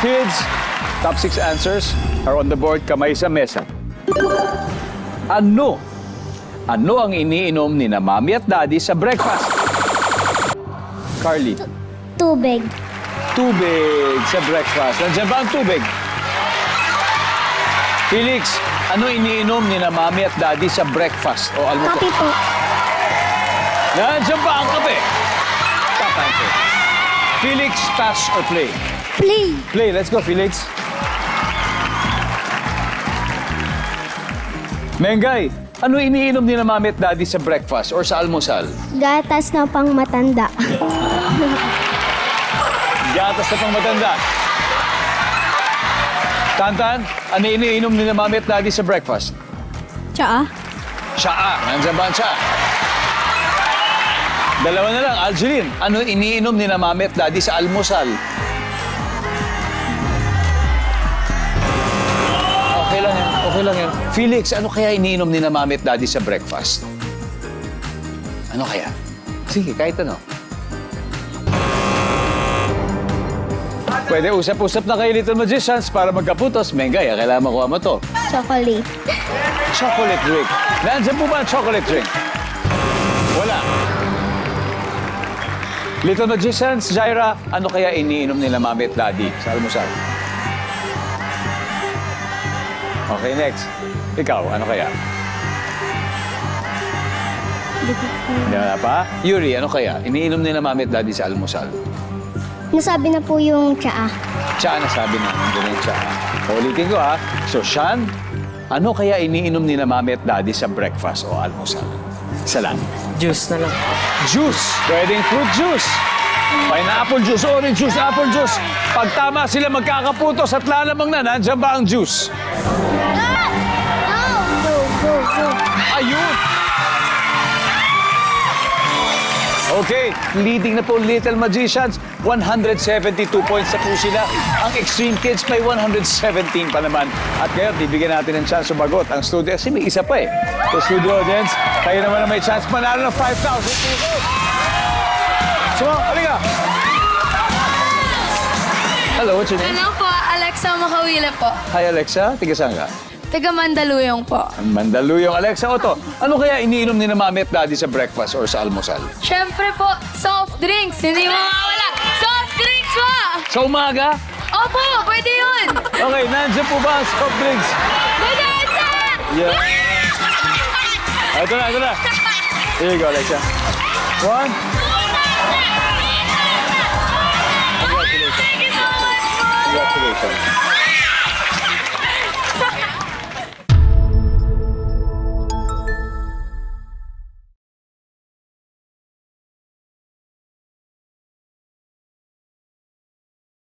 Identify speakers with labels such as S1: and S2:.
S1: Kids, top 6 answers are on the board. Kamay sa mesa. Ano? Ano ang iniinom ni na Mommy at Daddy sa breakfast? Carly.
S2: Tubig.
S1: Tubig sa breakfast. Nandiyan ba ang tubig? Felix, ano iniinom ni na Mommy at Daddy sa breakfast o almusal?
S2: Kape po.
S1: Nandiyan ba ang kape? Top answer. Felix, pass or play?
S2: Play.
S1: Play. Let's go, Felix. Mengay, ano iniinom ni na Mommy at Daddy sa breakfast or sa almusal?
S2: Gatas na pang matanda.
S1: Gatas na pang matanda. Tantan, ano iniinom ni na Mommy at Daddy sa breakfast?
S2: Tsaa.
S1: Tsaa. Nandiyan ba ang tsaa? Dalawa na lang. Algeline, ano iniinom ni na Mommy at Daddy sa almusal? Okay lang yan. Okay lang yan. Felix, ano kaya iniinom ni na Mommy at Daddy sa breakfast? Ano kaya? Sige, kahit ano. Pwede usap-usap na kayo, Little Magicians, para magkaputos. Mengay, kailangan makuha mo to.
S2: Chocolate.
S1: Chocolate drink. Nandiyan po ba ang chocolate drink? Wala. Little Magicians, Jaira, ano kaya iniinom nila Mommy at Daddy sa almusal? Okay, next. Ikaw, ano kaya? Hindi na pa? Yuri, ano kaya? Iniinom nila Mommy at Daddy sa almusal?
S2: Nasabi na po yung tsaa.
S1: Tsaa, nasabi na. Nandiyan yung tsaa. Ulitin ko, ha? So, Sean, ano kaya iniinom nila Mommy at Daddy sa breakfast o almusal? Isa lang.
S3: Juice na lang.
S1: Juice. Pwedeng fruit juice. Pineapple juice, orange juice, apple juice. Pag tama sila magkakaputos at lalamang na, nandiyan ba ang juice?
S2: Go, go, go.
S1: Ayun! Okay, leading na po Little Magicians. 172 points na po sila. Ang Extreme Kids may 117 pa naman. At ngayon, bibigyan natin ng chance sumagot. Ang studio, kasi may isa pa eh. So, studio audience, kayo naman na may chance manalo ng 5,000 pesos. So, halika. Hello, what's your name?
S4: Ano po, Alexa Makawila po.
S1: Hi, Alexa. Tiga saan ka?
S4: Taga Mandaluyong po.
S1: Mandaluyong. Alexa, Otto, ano kaya iniinom ni na Mommy at Daddy sa breakfast or sa almusal?
S4: Siyempre po, soft drinks. Hindi mawawala. Soft drinks po!
S1: Sa umaga?
S4: Opo, pwede yun.
S1: Okay, nandiyan po ba ang soft drinks?
S4: Madansa!
S1: Yeah. Ito na, ito na. Here you go, Alexa. One.
S4: Thank you so much po.
S1: Congratulations.